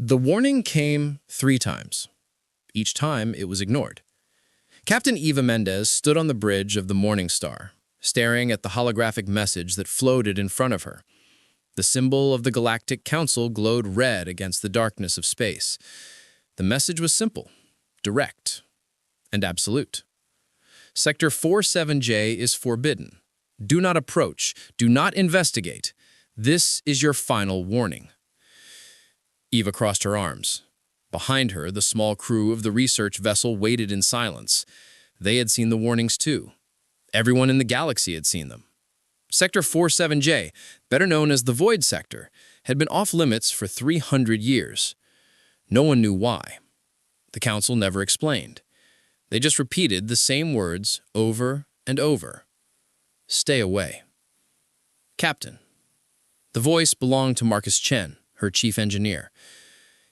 The warning came 3 times. Each time, it was ignored. Captain Eva Mendez stood on the bridge of the Morning Star, staring at the holographic message that floated in front of her. The symbol of the Galactic Council glowed red against the darkness of space. The message was simple, direct, and absolute. Sector 47J is forbidden. Do not approach. Do not investigate. This is your final warning. Eva crossed her arms. Behind her, the small crew of the research vessel waited in silence. They had seen the warnings too. Everyone in the galaxy had seen them. Sector 47J, better known as the Void Sector, had been off-limits for 300 years. No one knew why. The Council never explained. They just repeated the same words over and over. Stay away. Captain. The voice belonged to Marcus Chen, her chief engineer.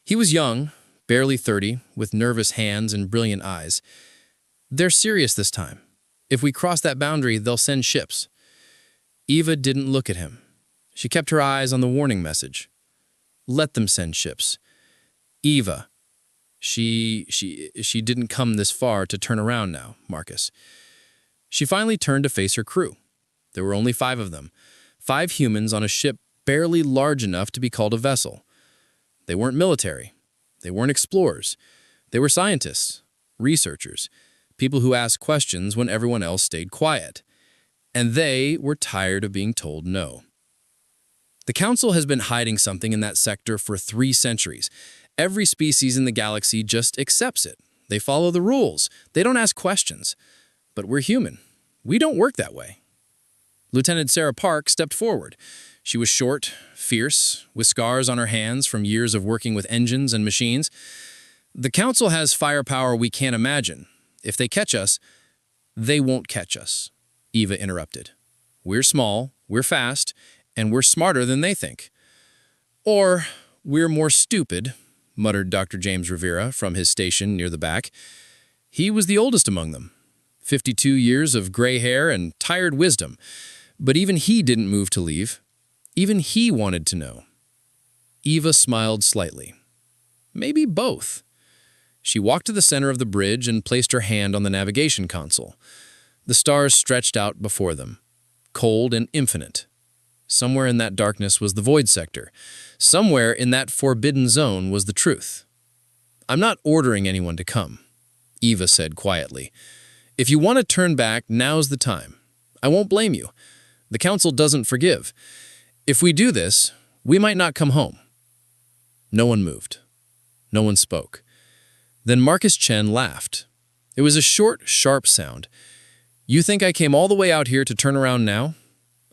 He was young, barely 30, with nervous hands and brilliant eyes. They're serious this time. If we cross that boundary, they'll send ships. Eva didn't look at him. She kept her eyes on the warning message. Let them send ships. Eva. She didn't come this far to turn around now, Marcus. She finally turned to face her crew. There were only 5 of them. 5 humans on a ship barely large enough to be called a vessel. They weren't military. They weren't explorers. They were scientists, researchers, people who asked questions when everyone else stayed quiet. And they were tired of being told no. The Council has been hiding something in that sector for 3 centuries. Every species in the galaxy just accepts it. They follow the rules. They don't ask questions. But we're human. We don't work that way. Lieutenant Sarah Park stepped forward. She was short, fierce, with scars on her hands from years of working with engines and machines. The Council has firepower we can't imagine. If they catch us, they won't catch us, Eva interrupted. We're small, we're fast, and we're smarter than they think. Or we're more stupid, muttered Dr. James Rivera from his station near the back. He was the oldest among them, 52 years of gray hair and tired wisdom. But even he didn't move to leave. Even he wanted to know. Eva smiled slightly. Maybe both. She walked to the center of the bridge and placed her hand on the navigation console. The stars stretched out before them, cold and infinite. Somewhere in that darkness was the Void Sector. Somewhere in that forbidden zone was the truth. I'm not ordering anyone to come, Eva said quietly. If you want to turn back, now's the time. I won't blame you. The Council doesn't forgive. If we do this, we might not come home. No one moved. No one spoke. Then Marcus Chen laughed. It was a short, sharp sound. You think I came all the way out here to turn around now?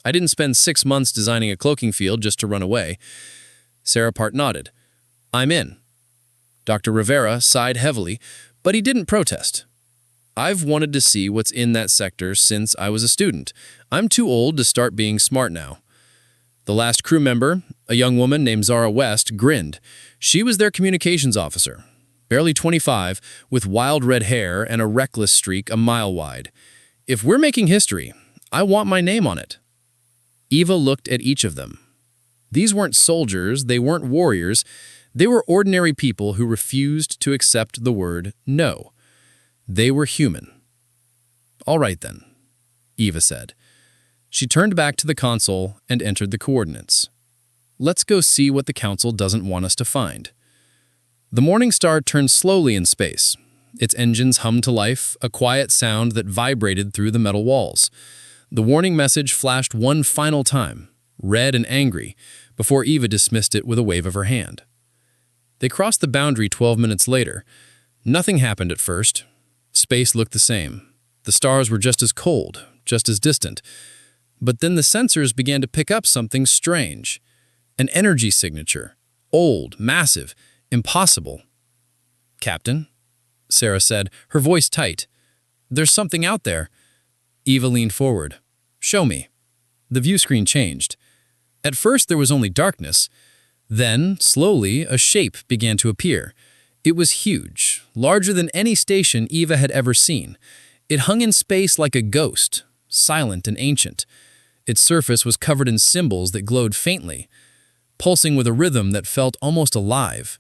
I didn't spend 6 months designing a cloaking field just to run away. Sarah Part nodded. I'm in. Dr. Rivera sighed heavily, but he didn't protest. I've wanted to see what's in that sector since I was a student. I'm too old to start being smart now. The last crew member, a young woman named Zara West, grinned. She was their communications officer, barely 25, with wild red hair and a reckless streak a mile wide. If we're making history, I want my name on it. Eva looked at each of them. These weren't soldiers, they weren't warriors. They were ordinary people who refused to accept the word no. They were human. All right then, Eva said. She turned back to the console and entered the coordinates. Let's go see what the Council doesn't want us to find. The Morning Star turned slowly in space. Its engines hummed to life, a quiet sound that vibrated through the metal walls. The warning message flashed one final time, red and angry, before Eva dismissed it with a wave of her hand. They crossed the boundary 12 minutes later. Nothing happened at first. Space looked the same. The stars were just as cold, just as distant. But then the sensors began to pick up something strange. An energy signature. Old, massive, impossible. Captain, Sarah said, her voice tight. There's something out there. Eva leaned forward. Show me. The view screen changed. At first there was only darkness. Then, slowly, a shape began to appear. It was huge, larger than any station Eva had ever seen. It hung in space like a ghost, silent and ancient. Its surface was covered in symbols that glowed faintly, pulsing with a rhythm that felt almost alive.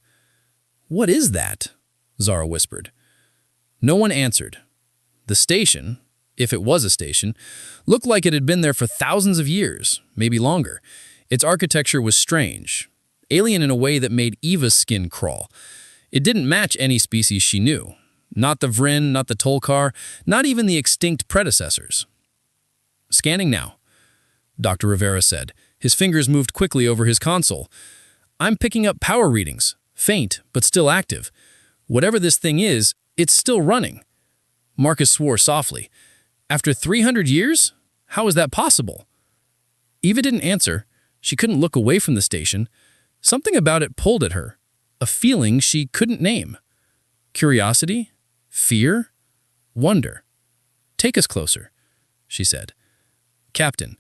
"What is that?" Zara whispered. No one answered. The station, if it was a station, looked like it had been there for thousands of years, maybe longer. Its architecture was strange, alien in a way that made Eva's skin crawl. It didn't match any species she knew. Not the Vryn, not the Tolkar, not even the extinct predecessors. "Scanning now," Dr. Rivera said. His fingers moved quickly over his console. "I'm picking up power readings, faint, but still active. Whatever this thing is, it's still running." Marcus swore softly. "After 300 years? How is that possible?" Eva didn't answer. She couldn't look away from the station. Something about it pulled at her, a feeling she couldn't name. Curiosity? Fear? Wonder. "Take us closer," she said. "Captain."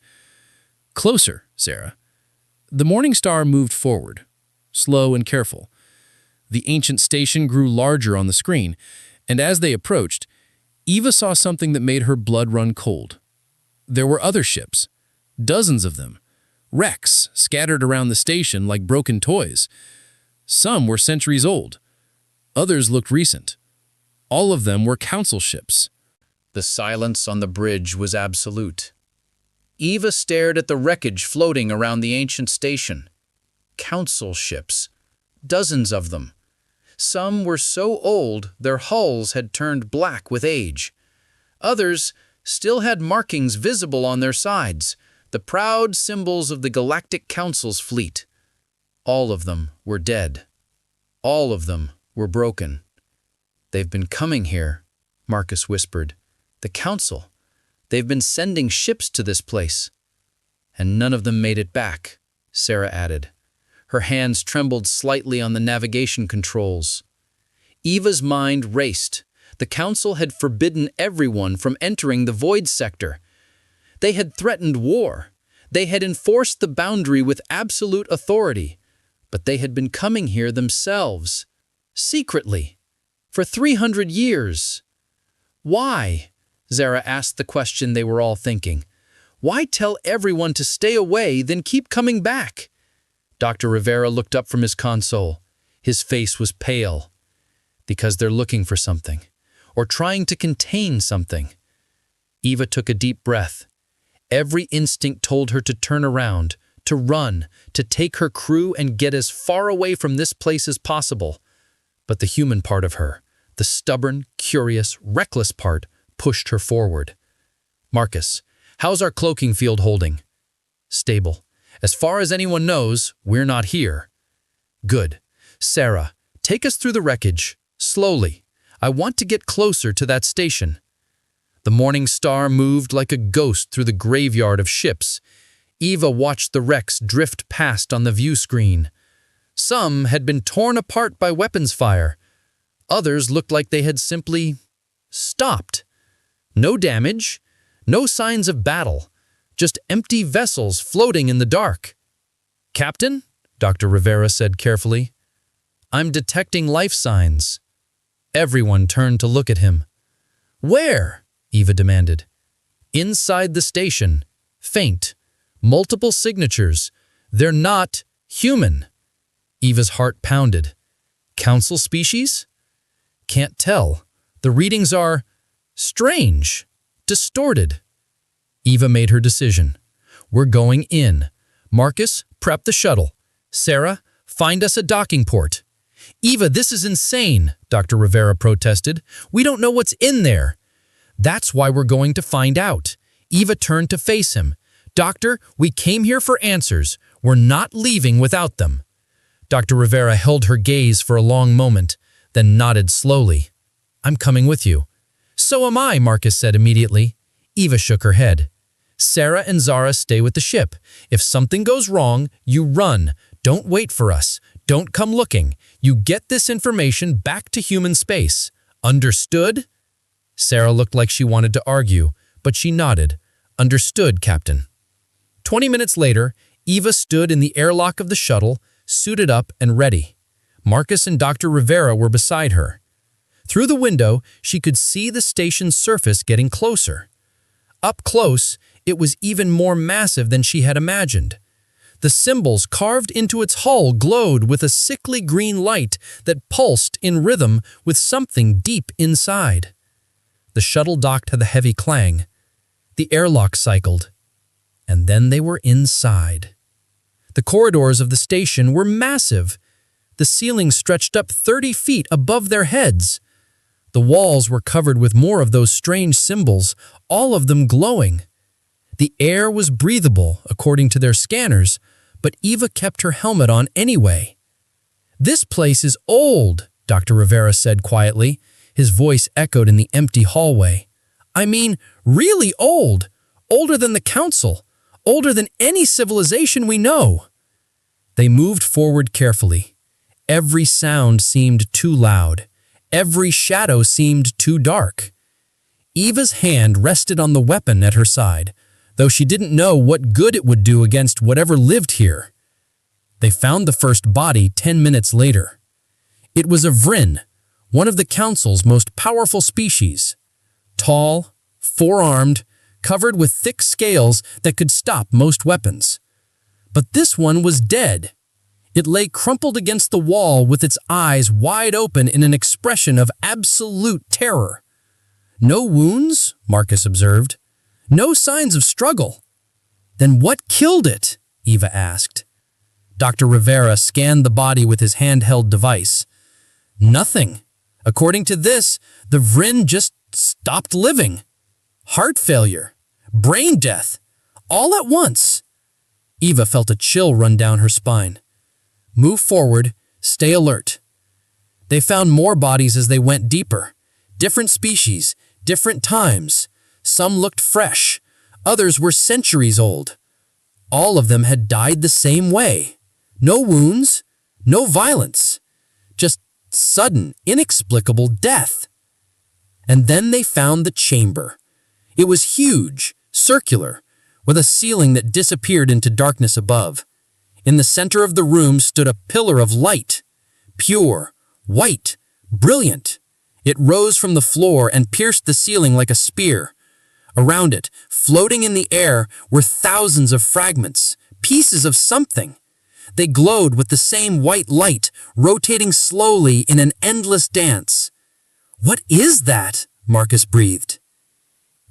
"Closer, Sarah." The Morning Star moved forward, slow and careful. The ancient station grew larger on the screen, and as they approached, Eva saw something that made her blood run cold. There were other ships, dozens of them, wrecks scattered around the station like broken toys. Some were centuries old. Others looked recent. All of them were council ships. The silence on the bridge was absolute. Eva stared at the wreckage floating around the ancient station. Council ships. Dozens of them. Some were so old their hulls had turned black with age. Others still had markings visible on their sides, the proud symbols of the Galactic Council's fleet. All of them were dead. All of them were broken. "They've been coming here," Marcus whispered. "The Council. They've been sending ships to this place." "And none of them made it back," Sarah added. Her hands trembled slightly on the navigation controls. Eva's mind raced. The Council had forbidden everyone from entering the Void Sector. They had threatened war. They had enforced the boundary with absolute authority. But they had been coming here themselves, secretly, for 300 years. Why? Zara asked the question they were all thinking. Why tell everyone to stay away, then keep coming back? Dr. Rivera looked up from his console. His face was pale. Because they're looking for something, or trying to contain something. Eva took a deep breath. Every instinct told her to turn around, to run, to take her crew and get as far away from this place as possible. But the human part of her, the stubborn, curious, reckless part, pushed her forward. "Marcus, how's our cloaking field holding?" "Stable. As far as anyone knows, we're not here." "Good. Sarah, take us through the wreckage. Slowly. I want to get closer to that station." The Morning Star moved like a ghost through the graveyard of ships. Eva watched the wrecks drift past on the view screen. Some had been torn apart by weapons fire. Others looked like they had simply stopped. No damage, no signs of battle, just empty vessels floating in the dark. "Captain," Dr. Rivera said carefully, "I'm detecting life signs." Everyone turned to look at him. "Where?" Eva demanded. "Inside the station. Faint. Multiple signatures. They're not human." Eva's heart pounded. "Council species?" "Can't tell. The readings are strange, distorted." Eva made her decision. "We're going in. Marcus, prep the shuttle. Sarah, find us a docking port." "Eva, this is insane," Dr. Rivera protested. "We don't know what's in there." "That's why we're going to find out." Eva turned to face him. "Doctor, we came here for answers. We're not leaving without them." Dr. Rivera held her gaze for a long moment, then nodded slowly. "I'm coming with you." "So am I," Marcus said immediately. Eva shook her head. "Sarah and Zara stay with the ship. If something goes wrong, you run. Don't wait for us. Don't come looking. You get this information back to human space. Understood?" Sarah looked like she wanted to argue, but she nodded. "Understood, Captain." 20 minutes later, Eva stood in the airlock of the shuttle, suited up and ready. Marcus and Dr. Rivera were beside her. Through the window, she could see the station's surface getting closer. Up close, it was even more massive than she had imagined. The symbols carved into its hull glowed with a sickly green light that pulsed in rhythm with something deep inside. The shuttle docked to the heavy clang. The airlock cycled. And then they were inside. The corridors of the station were massive. The ceiling stretched up 30 feet above their heads. The walls were covered with more of those strange symbols, all of them glowing. The air was breathable, according to their scanners, but Eva kept her helmet on anyway. "This place is old," Dr. Rivera said quietly. His voice echoed in the empty hallway. "I mean, really old. Older than the Council. Older than any civilization we know." They moved forward carefully. Every sound seemed too loud. Every shadow seemed too dark. Eva's hand rested on the weapon at her side, though she didn't know what good it would do against whatever lived here. They found the first body 10 minutes later. It was a Vryn, one of the Council's most powerful species. Tall, four-armed, covered with thick scales that could stop most weapons. But this one was dead. It lay crumpled against the wall with its eyes wide open in an expression of absolute terror. "No wounds?" Marcus observed. "No signs of struggle." "Then what killed it?" Eva asked. Dr. Rivera scanned the body with his handheld device. "Nothing. According to this, the Vryn just stopped living. Heart failure. Brain death. All at once." Eva felt a chill run down her spine. "Move forward. Stay alert." They found more bodies as they went deeper. Different species, different times. Some looked fresh. Others were centuries old. All of them had died the same way. No wounds, no violence. Just sudden, inexplicable death. And then they found the chamber. It was huge, circular, with a ceiling that disappeared into darkness above. In the center of the room stood a pillar of light. Pure, white, brilliant. It rose from the floor and pierced the ceiling like a spear. Around it, floating in the air, were thousands of fragments, pieces of something. They glowed with the same white light, rotating slowly in an endless dance. "What is that?" Marcus breathed.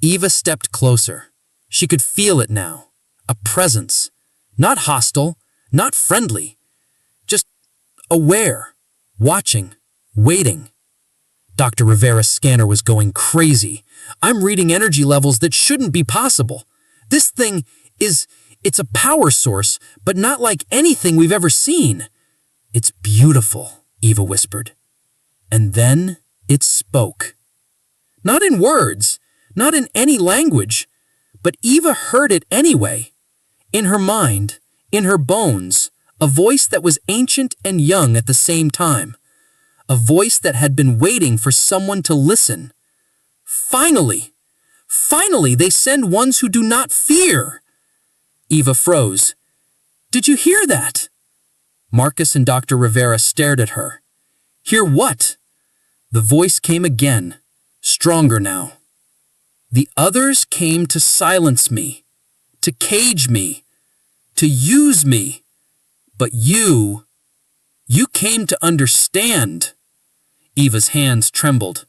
Eva stepped closer. She could feel it now. A presence. Not hostile, not friendly. Just aware, watching, waiting. Dr. Rivera's scanner was going crazy. "I'm reading energy levels that shouldn't be possible. This thing it's a power source, but not like anything we've ever seen." "It's beautiful," Eva whispered. And then it spoke. Not in words, not in any language, but Eva heard it anyway. In her mind, in her bones, a voice that was ancient and young at the same time. A voice that had been waiting for someone to listen. Finally! Finally, they send ones who do not fear! Eva froze. "Did you hear that?" Marcus and Dr. Rivera stared at her. "Hear what?" The voice came again, stronger now. "The others came to silence me, to cage me, to use me. But you came to understand." Eva's hands trembled.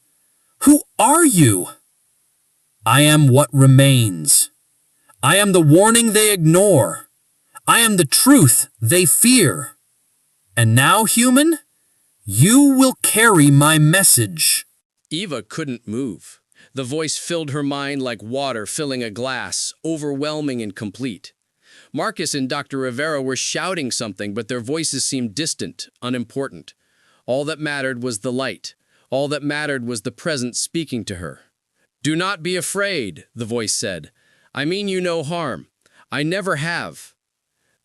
"Who are you?" "I am what remains. I am the warning they ignore. I am the truth they fear. And now, human, you will carry my message." Eva couldn't move. The voice filled her mind like water filling a glass, overwhelming and complete. Marcus and Dr. Rivera were shouting something, but their voices seemed distant, unimportant. All that mattered was the light. All that mattered was the presence speaking to her. "Do not be afraid," the voice said. "I mean you no harm. I never have."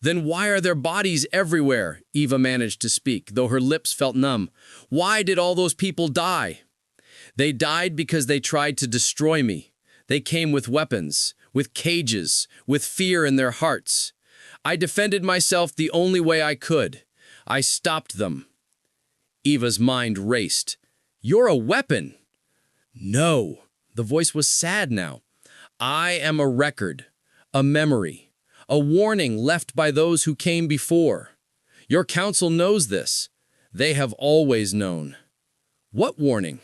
"Then why are there bodies everywhere?" Eva managed to speak, though her lips felt numb. "Why did all those people die?" "They died because they tried to destroy me. They came with weapons, with cages, with fear in their hearts. I defended myself the only way I could. I stopped them." Eva's mind raced. "You're a weapon." "No." The voice was sad now. "I am a record, a memory, a warning left by those who came before. Your council knows this. They have always known. What warning?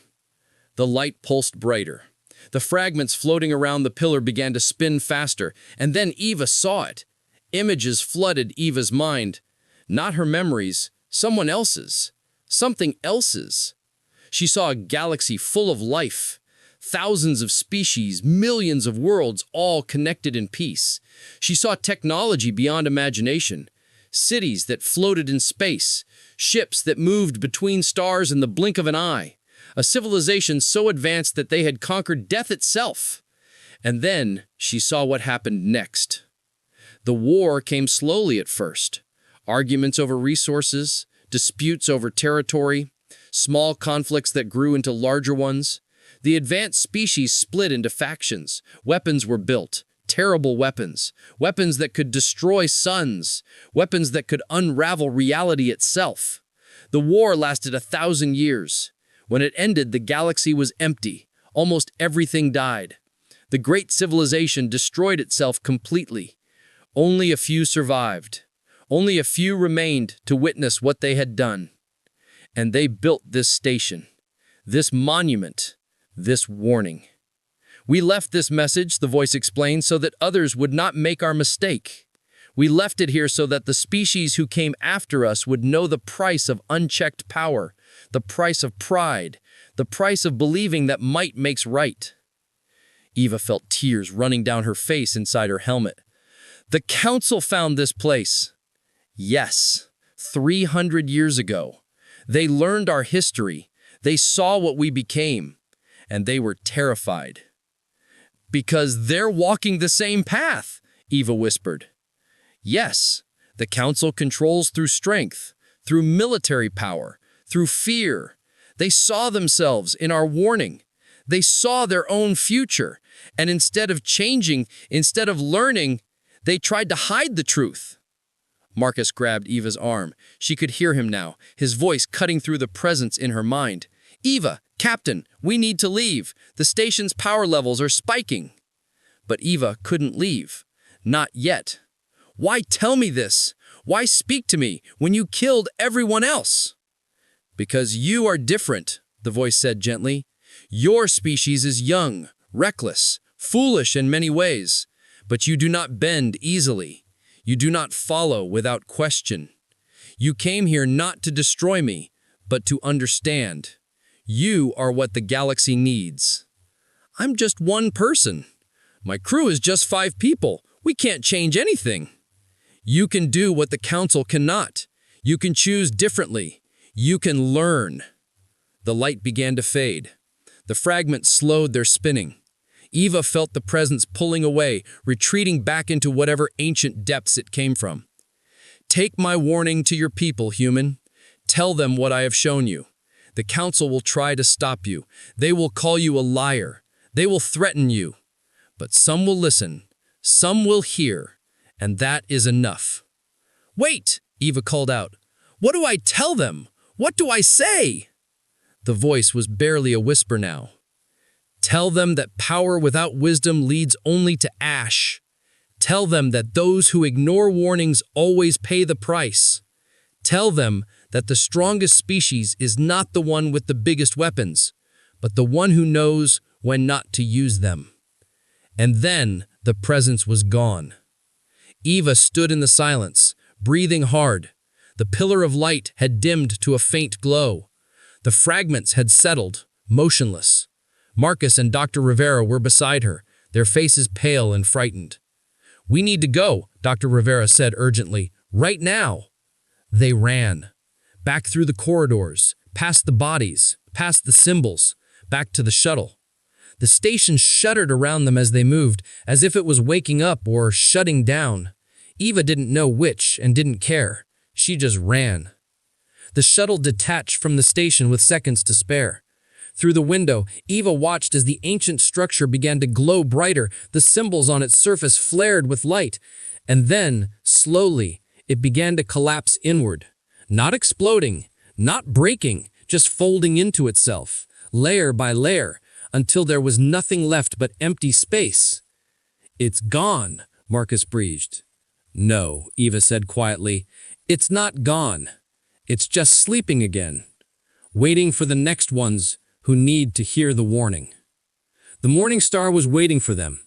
The light pulsed brighter. The fragments floating around the pillar began to spin faster, and then Eva saw it. Images flooded Eva's mind. Not her memories, someone else's. Something else's. She saw a galaxy full of life. Thousands of species, millions of worlds, all connected in peace. She saw technology beyond imagination. Cities that floated in space. Ships that moved between stars in the blink of an eye. A civilization so advanced that they had conquered death itself. And then she saw what happened next. The war came slowly at first. Arguments over resources, disputes over territory, small conflicts that grew into larger ones. The advanced species split into factions. Weapons were built, terrible weapons. Weapons that could destroy suns. Weapons that could unravel reality itself. The war lasted 1,000 years. When it ended, the galaxy was empty. Almost everything died. The great civilization destroyed itself completely. Only a few survived. Only a few remained to witness what they had done. And they built this station, this monument, this warning. We left this message, the voice explained, so that others would not make our mistake. We left it here so that the species who came after us would know the price of unchecked power, the price of pride, the price of believing that might makes right. Eva felt tears running down her face inside her helmet. The council found this place. Yes, 300 years ago. They learned our history. They saw what we became. And they were terrified. Because they're walking the same path, Eva whispered. Yes, the council controls through strength, through military power, through fear. They saw themselves in our warning. They saw their own future. And instead of changing, instead of learning, they tried to hide the truth. Marcus grabbed Eva's arm. She could hear him now, his voice cutting through the presence in her mind. Eva, Captain, we need to leave. The station's power levels are spiking. But Eva couldn't leave. Not yet. Why tell me this? Why speak to me when you killed everyone else? Because you are different, the voice said gently. Your species is young, reckless, foolish in many ways, but you do not bend easily. You do not follow without question. You came here not to destroy me, but to understand. You are what the galaxy needs. I'm just one person. My crew is just 5 people. We can't change anything. You can do what the council cannot. You can choose differently. You can learn. The light began to fade. The fragments slowed their spinning. Eva felt the presence pulling away, retreating back into whatever ancient depths it came from. Take my warning to your people, human. Tell them what I have shown you. The council will try to stop you. They will call you a liar. They will threaten you. But some will listen. Some will hear. And that is enough. Wait, Eva called out. What do I tell them? What do I say? The voice was barely a whisper now. Tell them that power without wisdom leads only to ash. Tell them that those who ignore warnings always pay the price. Tell them that the strongest species is not the one with the biggest weapons, but the one who knows when not to use them. And then the presence was gone. Eva stood in the silence, breathing hard. The pillar of light had dimmed to a faint glow. The fragments had settled, motionless. Marcus and Dr. Rivera were beside her, their faces pale and frightened. We need to go, Dr. Rivera said urgently. Right now. They ran. Back through the corridors, past the bodies, past the symbols, back to the shuttle. The station shuddered around them as they moved, as if it was waking up or shutting down. Eva didn't know which and didn't care. She just ran. The shuttle detached from the station with seconds to spare. Through the window, Eva watched as the ancient structure began to glow brighter. The symbols on its surface flared with light. And then, slowly, it began to collapse inward. Not exploding, not breaking, just folding into itself, layer by layer, until there was nothing left but empty space. It's gone, Marcus breathed. No, Eva said quietly. It's not gone. It's just sleeping again, waiting for the next ones who need to hear the warning. The Morning Star was waiting for them.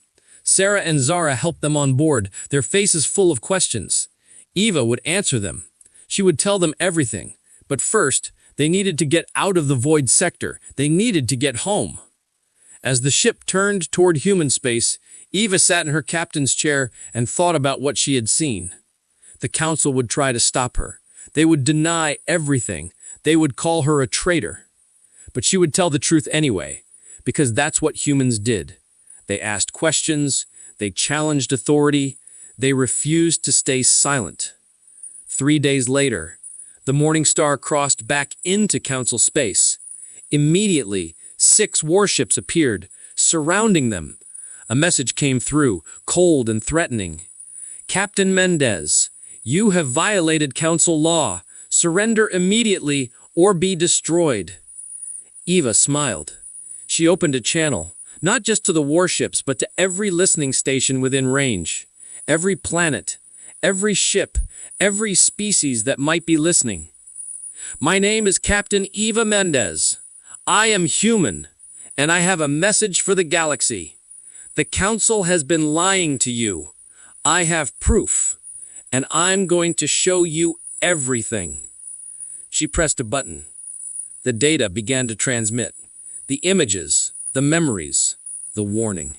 Sarah and Zara helped them on board, their faces full of questions. Eva would answer them. She would tell them everything. But first, they needed to get out of the void sector. They needed to get home. As the ship turned toward human space, Eva sat in her captain's chair and thought about what she had seen. The council would try to stop her. They would deny everything. They would call her a traitor. But she would tell the truth anyway, because that's what humans did. They asked questions, they challenged authority, they refused to stay silent. 3 days later, the Morning Star crossed back into Council space. Immediately, 6 warships appeared, surrounding them. A message came through, cold and threatening. Captain Mendez, you have violated Council law. Surrender immediately or be destroyed. Eva smiled. She opened a channel, not just to the warships, but to every listening station within range. Every planet, every ship, every species that might be listening. My name is Captain Eva Mendez. I am human, and I have a message for the galaxy. The Council has been lying to you. I have proof, and I'm going to show you everything. She pressed a button. The data began to transmit. The images, the memories, the warning.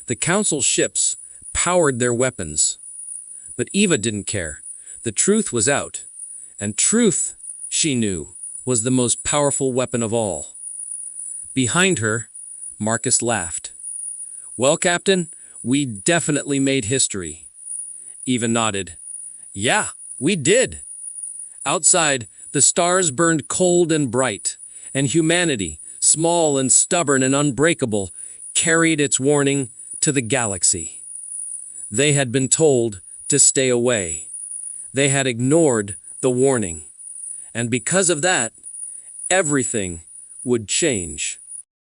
The Council ships powered their weapons. But Eva didn't care. The truth was out. And truth, she knew, was the most powerful weapon of all. Behind her, Marcus laughed. Well, Captain, we definitely made history. Eva nodded. Yeah, we did. Outside, the stars burned cold and bright, and humanity, small and stubborn and unbreakable, carried its warning to the galaxy. They had been told to stay away. They had ignored the warning. And because of that, everything would change.